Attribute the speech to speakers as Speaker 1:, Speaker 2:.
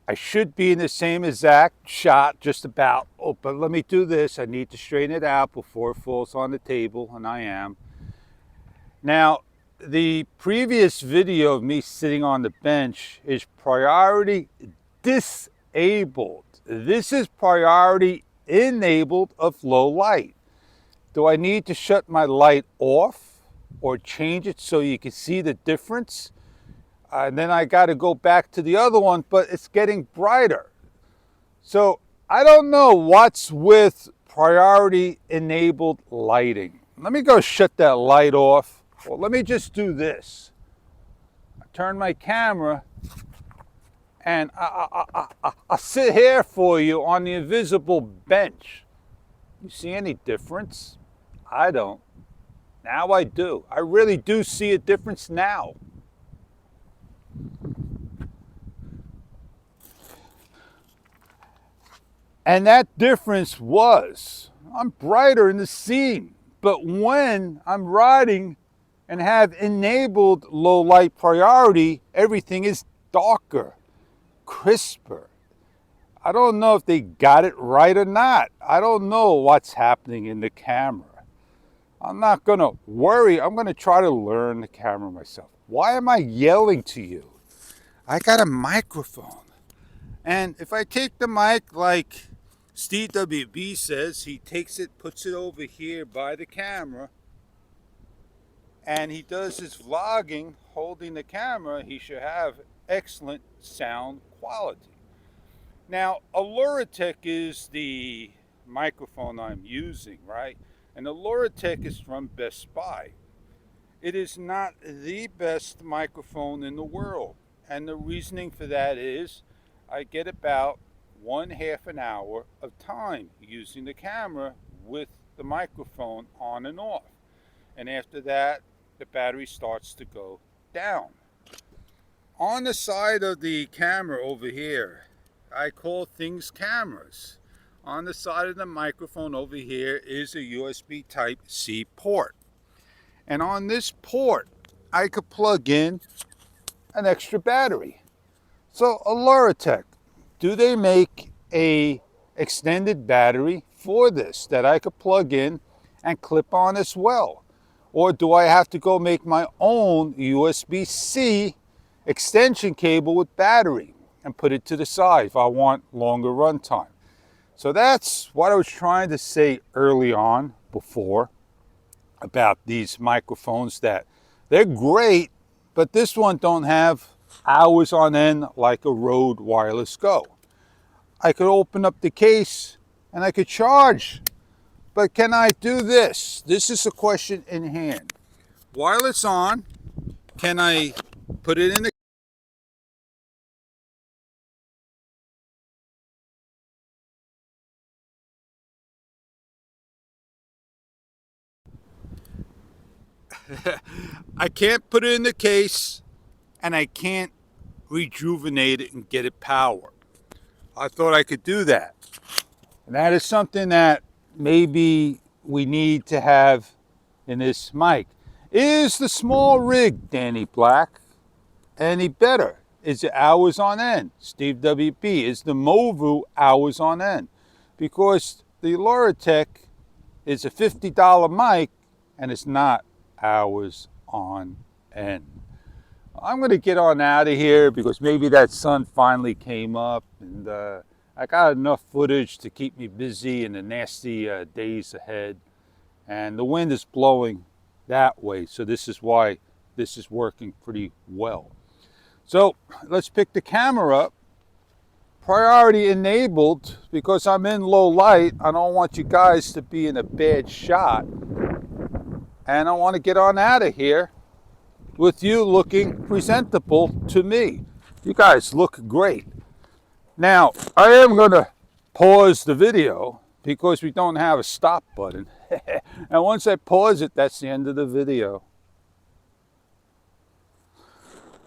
Speaker 1: I should be in the same exact shot, just about. Oh, but let me do this. I need to straighten it out before it falls on the table, and I am. Now, the previous video of me sitting on the bench is priority disabled. This is priority enabled of low light. Do I need to shut my light off or change it so you can see the difference? And then I got to go back to the other one, but it's getting brighter. So I don't know what's with priority enabled lighting. Let me go shut that light off. Well, let me just do this. I turn my camera and I'll sit here for you on the invisible bench. You see any difference? I don't. Now I do. I really do see a difference now. And that difference was, I'm brighter in the scene. But when I'm riding and have enabled low light priority, everything is darker, crisper. I don't know if they got it right or not. I don't know what's happening in the camera. I'm not going to worry. I'm going to try to learn the camera myself. Why am I yelling to you? I got a microphone. And if I take the mic like Steve WB says, he takes it, puts it over here by the camera, and he does his vlogging holding the camera, he should have excellent sound quality. Now, a Luratech is the microphone I'm using, right? And the Luratech is from Best Buy. It is not the best microphone in the world. And the reasoning for that is I get about 1/2 an hour of time using the camera with the microphone on and off. And after that, the battery starts to go down. On the side of the camera over here, I call things cameras. On the side of the microphone over here is a USB Type-C port. And on this port, I could plug in an extra battery. So a Luratech, do they make a extended battery for this that I could plug in and clip on as well? Or do I have to go make my own USB-C extension cable with battery and put it to the side if I want longer run time? So that's what I was trying to say early on before about these microphones, that they're great, but this one don't have hours on end like a Rode Wireless Go. I could open up the case and I could charge, but can I do this? This is a question in hand. While it's on, can I put it in the I can't put it in the case and I can't rejuvenate it and get it power. I thought I could do that. And that is something that maybe we need to have in this mic. Is the small rig, Danny Black, any better? Is it hours on end? Steve WP, is the Movu hours on end? Because the Luratech is a $50 mic and it's not hours on end. I'm going to get on out of here because maybe that sun finally came up, and I got enough footage to keep me busy in the nasty days ahead. And the wind is blowing that way, so this is why this is working pretty well. So let's pick the camera up. Priority enabled because I'm in low light. I don't want you guys to be in a bad shot. And I want to get on out of here with you looking presentable to me. You guys look great. Now, I am going to pause the video because we don't have a stop button. And once I pause it, that's the end of the video.